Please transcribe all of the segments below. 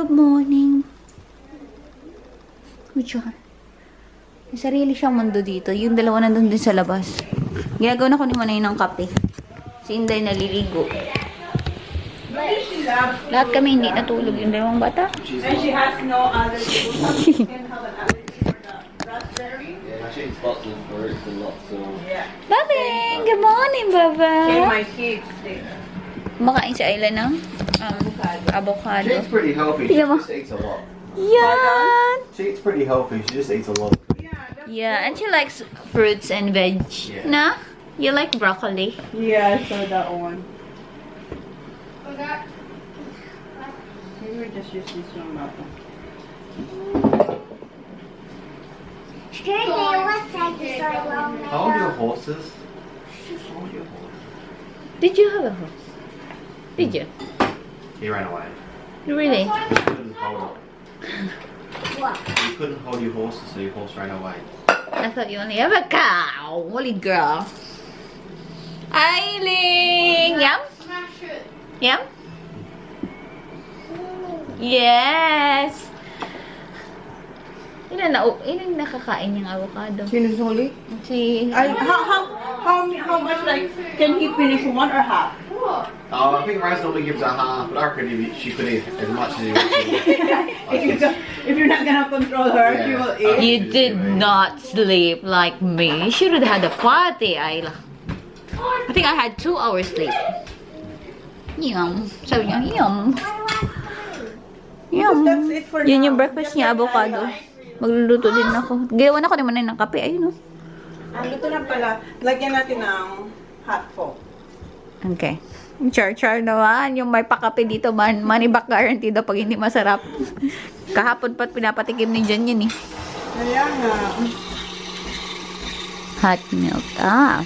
Good morning. Good job. May sarili siyang mundo dito. Yung dalawa nandun din sa labas. Ginagawa na ko ni Manay ng kape. Si Inday naliligo. Lahat kami hindi natulog. Yung dalawang bata. And she has no other she can have an allergy for the raspberry. Yeah, she eats lots of fruits and lots of... Yeah. Babing! Good morning, Baba! And my kids, they... Makain si Ayla ng avocado. She eats pretty healthy, she Tingnan mo. just eats a lot. Yan! She eats pretty healthy, she just eats a lot. Yeah, and she likes fruits and veg. Yeah. Na? You like broccoli? Yeah, I saw that one. Maybe we just use this one, Papa. How old are your horses? How old are your horses? Did you have a horse? Did you? He ran away. Really? You couldn't hold it. You couldn't hold your horses, so your horse ran away. I thought you only have a cow. Holy girl. Eileen! Yum? Yum? Yes! Ilan nakakain yung avocado? Finish only? Si... How much, like, can he finish one or half? Oh, I think Raz normally gives her half, but I reckon she could eat as much as he wants. If you're not gonna control her, Yeah. she will eat. You did not sleep like me. You should have had a party, Ayla. I think I had 2 hours sleep. Yum. Sabi niya, yum. Yum. That's it for Yun now. yung breakfast niya, avocado. Magluluto din ako. Gawa na ko naman ng kape. Ayun, oh. Luto na pala. Lagyan natin ng hot pot. Okay. Char-char naman. Yung may pakape dito, money back guarantee daw pag hindi masarap. Kahapon pa't pinapatikim ni Jan yun, eh. Kaya nga. Hot milk. Ah.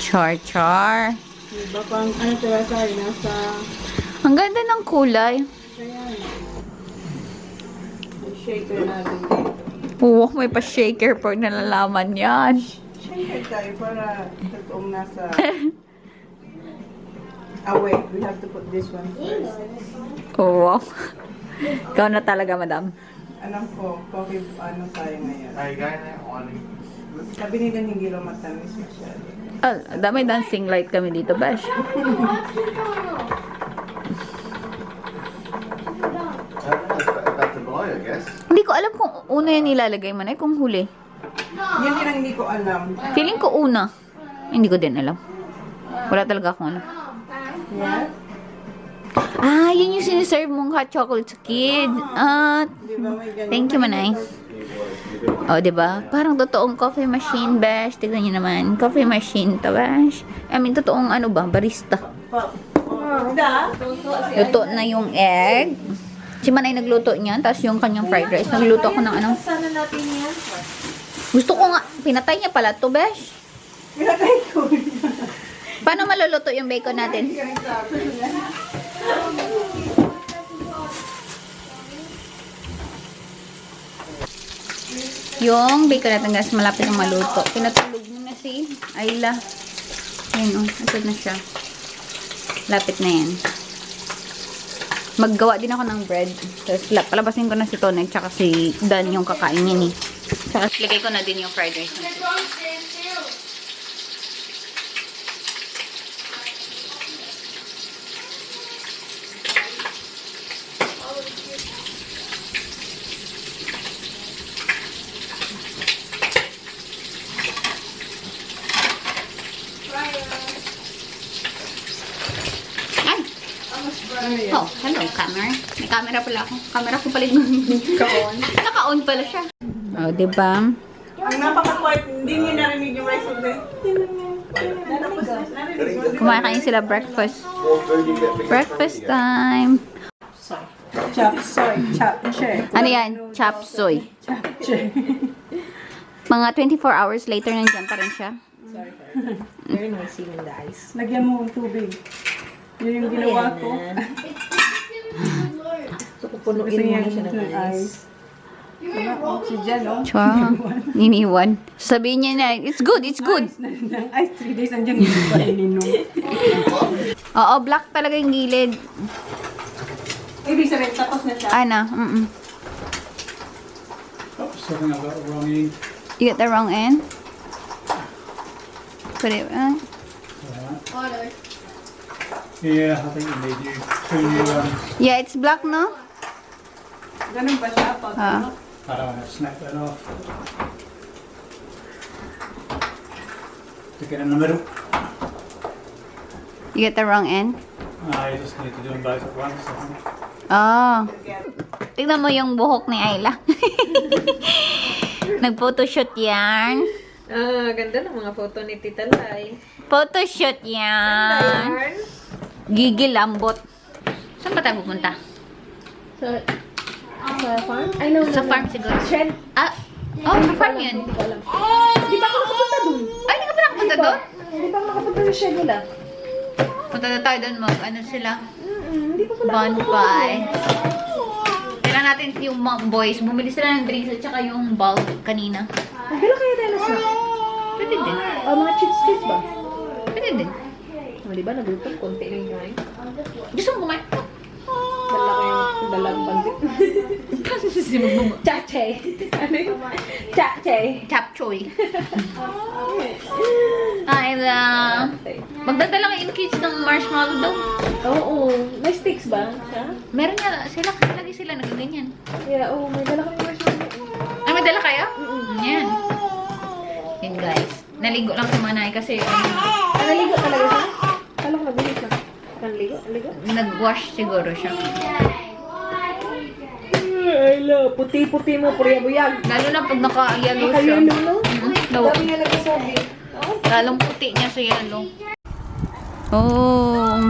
Char-char. Diba pang, ano tira tayo, nasa... Ang ganda ng kulay. Kaya nga. Yung shaker natin dito. Oo, may pa-shaker pag nalalaman yan. Shaker tayo para totoong nasa... wait. We have to put this one first. Oo. Ikaw na talaga, madam. Alam ko, coffee, ano tayo ngayon. Are you going there? Sabi nila hindi lang matamis masyado. Ah, dami dancing light kami dito, Bash. That's a blow, I guess. Hindi ko alam kung una yan nilalagay man ay kung huli. Yun din ang hindi ko alam. Feeling ko una. Hindi ko din alam. Wala talaga akong alam. Yeah? Ah, yun yung siniserve mong hot chocolate sa kids. Ah, Di ba may ganyan? thank you, Manay. Oh, diba? Parang totoong coffee machine, Bash. Tignan niyo naman. Coffee machine to, Bash. I mean, totoong ano ba? Barista. Luto na yung egg. Si Manay nagluto niyan. Tapos yung kanyang fried rice. Nagluto ako ng ano. Sana natin yan. Gusto ko nga. Pinatay niya pala to, Bash. Pinatay ko. Paano maluluto yung bacon natin? Yung bacon natin, guys, malapit na maluto. Pinatulog mo na si Ayla. Ayan, oh. Asad na siya. Lapit na yan. Maggawa din ako ng bread. Tapos, palabasin ko na si Tonay tsaka si Dan yung kakain niya, eh. Tsaka, ligay ko na din yung fried rice natin. Oh, hello, camera. May camera pala ako. Camera ko pala yung naka-on. Naka-on pala siya. Oh, diba? Ang napaka-quiet, hindi niyo narinig yung rice of the... Kumain kayo sila breakfast. Breakfast time. Chop soy, chop che. Ano yan? Chop soy. Chop che. Mga 24 hours later, nandiyan pa rin siya. Sorry. Very noisy in the ice. Lagyan mo ng tubig. Yun yung ginawa ko. So, pupunuin mo na siya ng ice. Oxygen, no? Chua. Iniwan. Sabihin niya na, it's good, it's good. Ice 3 days andyan hindi pa ininom. Oo, black talaga yung gilid. Ibig sabihin, tapos na siya. Ano? Oops, I think I've got the wrong end. You got the wrong end? Put it right. Yeah, I think you need two new ones. Yeah, it's black, no? Ganun ba siya? Pag, Ah. I don't want to snap that off. Stick it in the middle. You got the wrong end? You just need to do them both at once, I think. Oh. Tignan mo yung buhok ni Ayla. Nag-photoshoot yan. ganda ng mga photo ni Tita Lai. Photoshoot yan. Yarn. Gigil lambot. Saan ba tayo pupunta? Sa farm? I know. Sa farm siguro. Shed. Ah, oh, sa farm yun. Di ba ako nakapunta dun? Ay, hindi ka pa nakapunta doon? Di ba ako nakapunta sa shed nila? Punta na tayo doon ano sila? Hindi pa pala. Bonfire. Kailan natin yung mga boys. Bumili sila ng drinks at saka yung bulb kanina. Magdala kayo tayo na snack. Pwede din. Mga chips ba? Pwede din. Di ba nagutom? Konti lang yung kain. Gusto mo kumain? Dala ko yung dalang pansit. Chache. Ano yun? Chache. Chapchoy. Ayla. Magdadala kayo kids ng marshmallow daw. Oo. May sticks ba? Siya? Meron nga sila. Lagi sila nagaganyan. Yeah, oo. May dala kami marshmallow. Ay, may dala kayo? Yan. Yan guys. Naligo lang si Manay kasi Naligo talaga siya? Kala ko nagulit na. Naligo? nag-wash siguro siya. Ay, lo. Puti-puti mo. Puriyabuyag. Lalo na pag naka-yellow siya. Kayelo, no? No. Dami nga nagsasabi. Lalong puti niya sa yellow. Oh.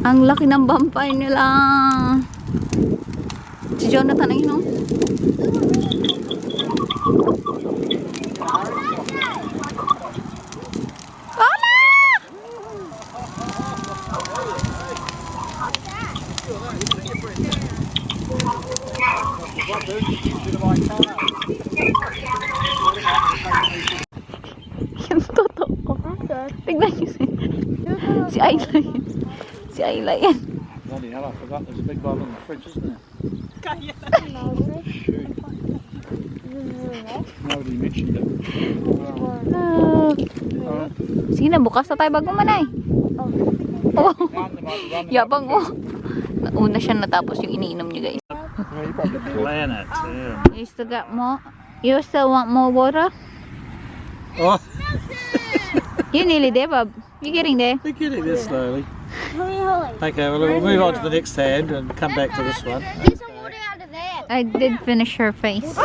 Ang laki ng vampire nila. Si Jonathan ay no? Yung totoo. Tignan niyo si Ayla yan. Si Ayla yan. Bloody hell, I forgot there's a big bottle in the fridge, isn't there? Shoot. Nobody mentioned it. Sige na, bukas na tayo bago manay. Oh. Yabang oh. Nauna siya natapos yung iniinom niyo guys. Planet, yeah. You still got more? You still want more water? Oh, You nearly there, Bob. You getting there? we're getting there slowly. Okay, well, we'll move on to the next hand and come back to this one. There's some water out of there. I did finish her face.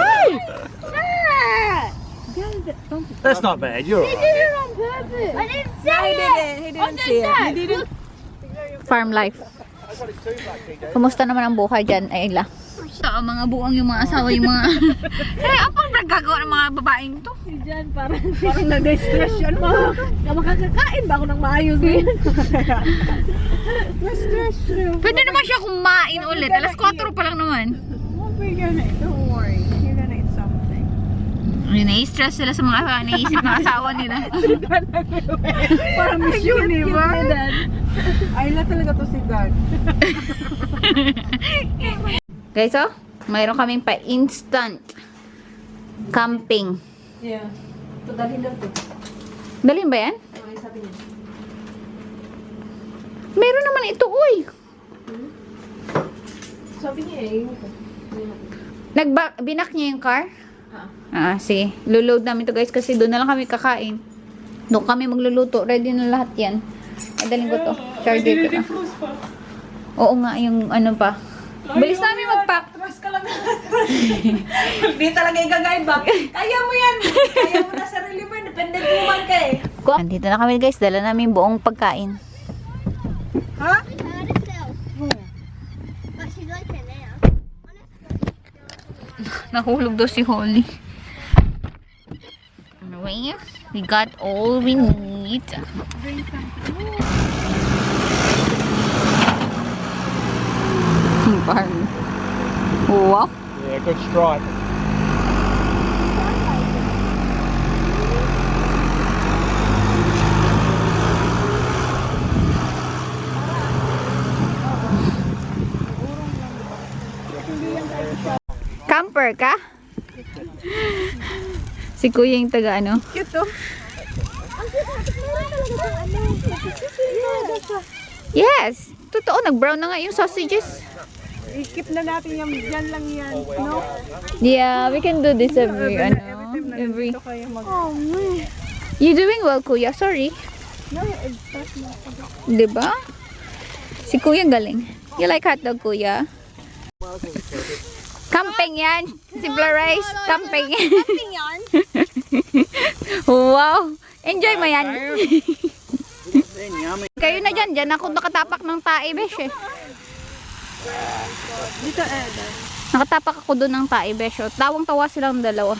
That's not bad, you're He did alright. it on purpose. I didn't say it. He didn't see it. He didn't. Farm life. Kumusta naman ang buhay dyan, Ayla? Ang mga buong yung mga asawa, yung mga... Ay, apang nagagawa ng mga babaeng to? Diyan, parang na-stress yan. Makakakain ba ako ng maayos din? Na-stress siya. Pwede naman siya kumain ulit. Alas 4 pa lang naman. Don't worry. You're gonna eat something. Nai-stress sila sa mga naisip ng asawa nila. Parang Miss Universe. Ayla talaga to si Dad. Guys, oh, mayroon kaming pa-instant camping. Yeah. Ito, dalhin lang to. Dalhin ba yan? Okay, sabi niya. Meron naman ito, uy. Sabi niya eh. Binak niya yung car? Sige. Luluload namin to guys kasi doon na lang kami kakain. Doon kami magluluto. Ready na lahat yan. Ay, daling ko to. Charger ko na. Oo nga, yung ano pa. Bilis namin mag-pack. Trust ka lang. Hindi talaga i-guide ba? Kaya mo yan. Kaya mo na sarili mo. Dependent woman ka eh. Andito na kami guys. Dala namin buong pagkain. Ha? I heard herself. But she's like it now. Nahulog daw si Holly. Anyway, we got all we need. Farm. Wow. Yeah, good strike. Camper ka? Si kuya yung taga ano? Cute oh. Yes! Totoo, nag-brown na nga yung sausages. I-keep na natin yung dyan lang yan. No? Yeah, we can do this every, every... Kayo mag... You doing well, kuya. Sorry. No, it's not. Diba? Si kuya galing. You like hotdog, kuya? Camping yan. Simple rice. Camping. Camping yan. Wow. Enjoy mo yan. Kayo na dyan. Dyan ako nakatapak ng tae, besh eh. Dito Eda. Nakatapak ako doon ng tae, besh. Tawang-tawa silang dalawa.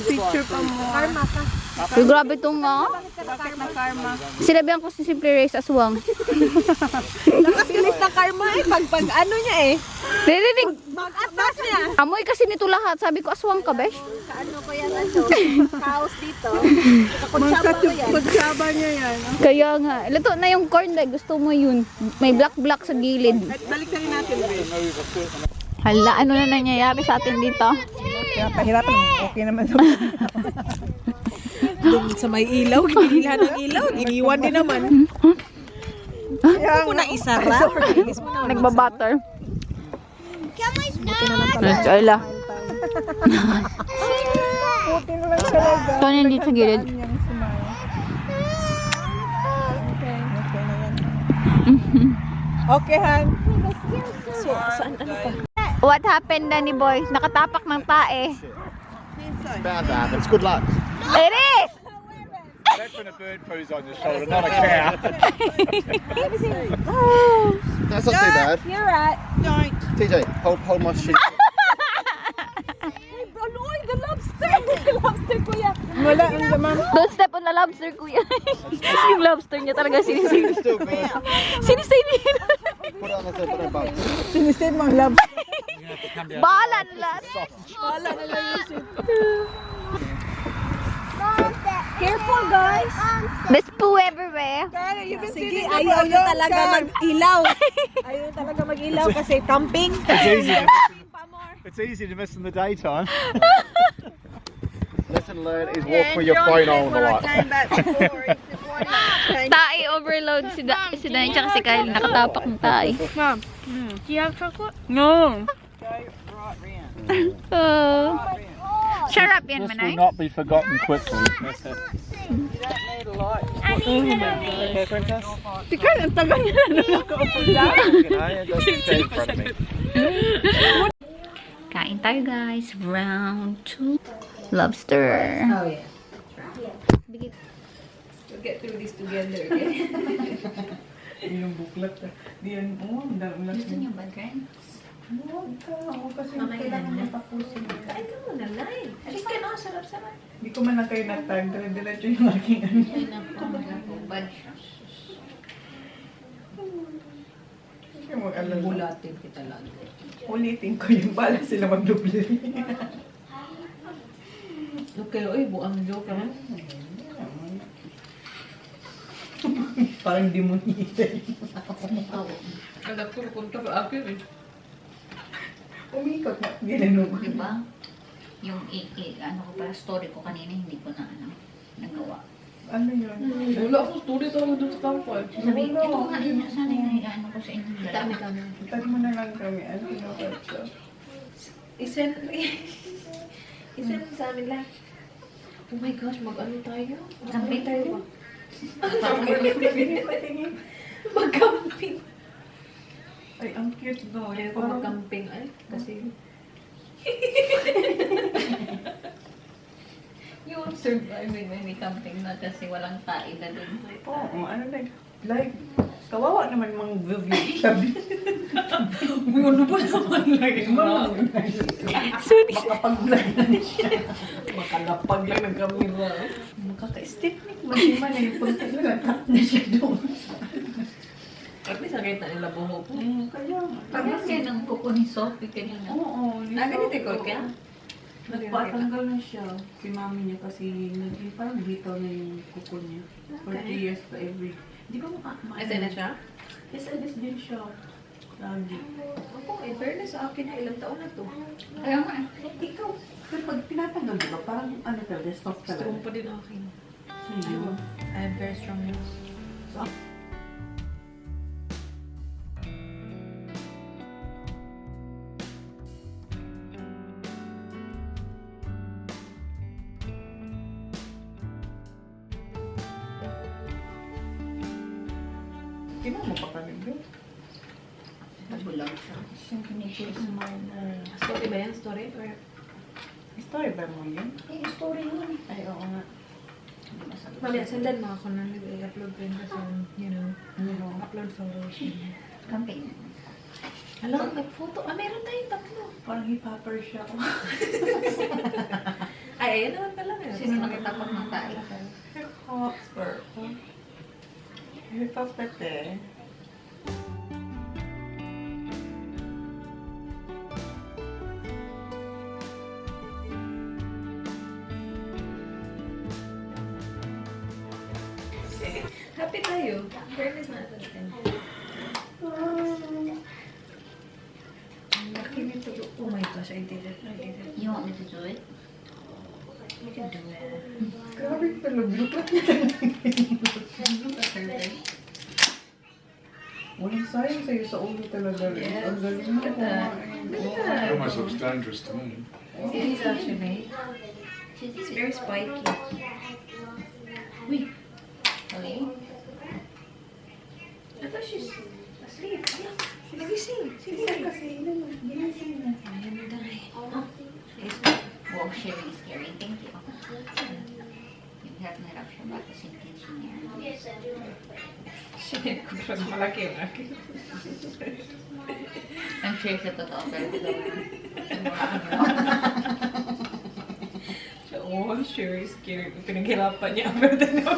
Picture pa mo. Karma ka. Uy, grabe itong nga. Bakit na karma? Sinabihan ko si Simple Rice aswang. Nakabilis na karma eh. Pag ano niya eh. Narinig. Mag-atas niya. Amoy kasi nito lahat. Sabi ko aswang ka, besh. Ano ko yan ito? House dito. Kutsaba niya yan. Kaya nga. Luto na yung corn dahil gusto mo yun. May black-black sa gilid. Balik na rin natin. Hala, ano na nangyayari sa atin dito? Kaya pahirapan. Okay naman sa doon sa may ilaw, ginilihan ng ilaw, iniwan din naman. Kaya mo na isara. Nagbabutter. Ayla. Puti naman talaga. Ito na dito sa gilid. Okay, Han. So, saan ano pa? What happened, Danny boy? Nakatapak ng tae. It's bound to happen. It's good luck. It is! That's when a bird poos on your shoulder, not a cow. That's not too bad. You're right. Don't. TJ, hold my shit. Aloy, the lobster! The lobster, kuya. Wala ang laman. Don't step on the lobster, kuya. Yung lobster niya talaga sinisave. It's still good. Sinisave niya. Put it on the top of the boat. Sinisave mga lobster. Bahala na lahat. Wala na lang yung shit. Careful, guys. There's poo everywhere. Sige, ayaw nyo talaga mag-ilaw. Ayaw nyo talaga mag-ilaw kasi camping. It's easy to miss in the daytime. Lesson learned is walk with your phone on the light. Tae overload si Danny tsaka si Kyle. Nakatapak ng tae. Mom, do you have chocolate? No. Oh. Sarap yan, This will Manay. not be forgotten quickly. Tika, ang tagal niya na nakaupo lang. Kain tayo, guys. Round 2. Lobster. Oh yeah. We'll get through this together again. Yung buklat. Diyan, ang dami lang. Gusto niyo ba, Gren? Huwag kasi kailangan mo tapusin. Kain ka muna, Lai. Halika na, sarap-sarap. Hindi ko man na kayo na-time. Dire-diretso yung aking ano. Ay, naku. Bad siya. Hindi mo alam. Bulatin kita lagi. Ulitin ko yung bala sila magduble. Okay, oy, buang joke naman. Parang demonita yun. Anak ko, punta pa akin eh. Umikot na. Ginanong ko. Diba? Yung ano ko pala, story ko kanina, hindi ko na nagawa. Ano yun? Wala akong story talaga doon sa kampal. Sabi, ito nga yun, sana yung ano ko sa inyo. Dami. Tag mo na lang kami. Ano yun? Isend sa amin lang. Oh my gosh, mag-ano tayo? Camping tayo ba? Mag-camping. Ay, ang cute do. Kaya ko mag-camping ay. Kasi Yung surviving when we camping na kasi walang tae na dun. Oo, ano like, kawawa naman mga view. Sabi. ano ba naman lagi mo? Makapag-vlog na siya. Makalapag lang ng kamera. Makaka-stick ni. Masiman na yung punta na cut na siya doon. At least ang sakit na nila buhok. Kaya nga. Parang yan ang kuko ni Sophie kanina. Oo. Ganito ko kaya? Nagpatanggal na siya. Si mami niya kasi parang bitaw na yung kuko niya. For 3 years pa every. Di ba SNS siya? SNS din siya. Lagi. Ako, in fairness sa akin na ilang taon na to. Kaya nga. Ikaw, pero pag tinatanggal, di ba? Parang ano talaga, soft talaga. Strong pa din akin. Sa'yo. I have very strong nails. Kina mo pa kami, bro? Nabulag siya. Siyempre ni Story ba yan? Story? Or... Story ba mo yun? Eh, story yun. Ay, oo nga. Mali, sundan mo ako na nag-upload ko yun kasi, you know, Ano? upload photos. Campaign. Alam, nag-photo. Ah, meron tayong tatlo. Parang hip-hopper siya. Ay, ayun naman pala. Sino nakitapak ng tayo? Hip-hopper. Hip-hopper eh. Happy tayo. Fairness na natin. Ang laki nito. Oh my gosh, I did it. I did it. You want me to do it? You can do it. Grabe talaga. Walang sayang sa'yo sa ulo talaga. Yes. Ang galing mo. It almost looks dangerous to me. It is actually. It's very spiky. Uy. Okay. I thought she's asleep. She's gising. She's Kasi ginasing na. Ayun na dahil. Wow, sharing is scary. Thank you. Hirap na hirap siya ba kasi kitchen niya. Shit, mas malaki yung akin. I'm sure sa totoo pero ito. Oh, I'm sure he's scared. Pinaghirapan niya. Pero then, no,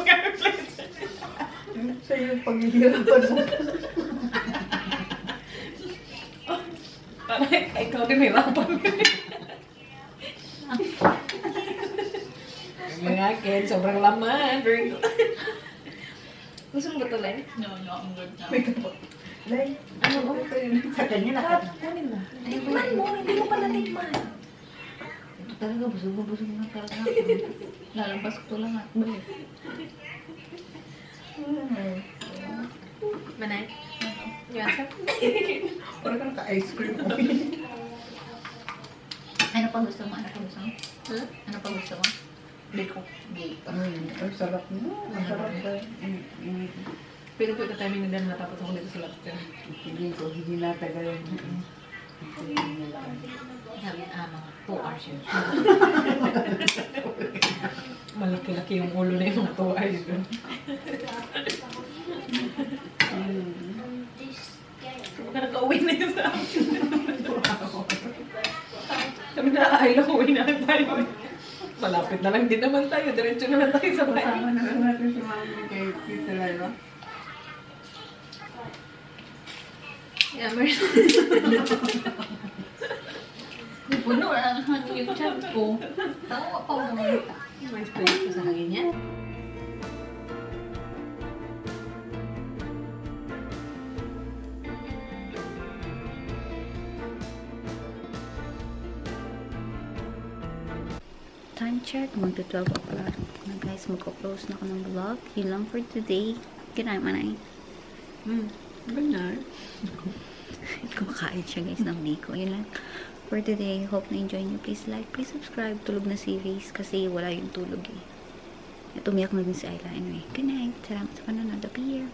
Siya yung paghihirapan mo. parang ikaw din hirapan. Yung akin, sobrang laman. Very good. Gusto mo ba ito, Len? No, I'm good now. May kapag. Like, Ano ba? sa kanya na. Kunin mo. Tikman mo, hindi mo pala tikman. Ito talaga, busog na talaga ako. Lalabas ko lang at balik. Manay? You want some? Parang kang ka-ice cream. Ano pa gusto mo? Ano pa gusto mo? Huh? Ano pa gusto mo? Biko. Bake. Ay, sarap mo. Masarap ba? Pero ko ito timing na dahil natapos ako dito sa lobster. Sige ko, hindi natagal yung Sabi, mga 2 hours yun. Malaki-laki yung ulo na yung mga 2 hours yun. Kapag ka naka-uwi na yun sa akin. Sabi na, ay lang, uwi na lang tayo. Malapit na lang din naman tayo. Diretso na lang tayo sa bahay. kasama na lang natin si mami kay Tita Lyra. Yeah, Mercy. Puno, ang hangin yung chan ko. Tawa pa mo. May space pa sa hangin yan. Time check, magto-12 o'clock na guys, magko-close na ako ng vlog. Yun lang for today. Good night, Manay. Good night. Kumakain siya guys ng biko. Yun lang for today. Hope na enjoy niyo. Please like, please subscribe. Tulog na si Reese kasi wala yung tulog eh. At umiyak na din si Ayla. Anyway, good night. Salamat sa panonood. Up here.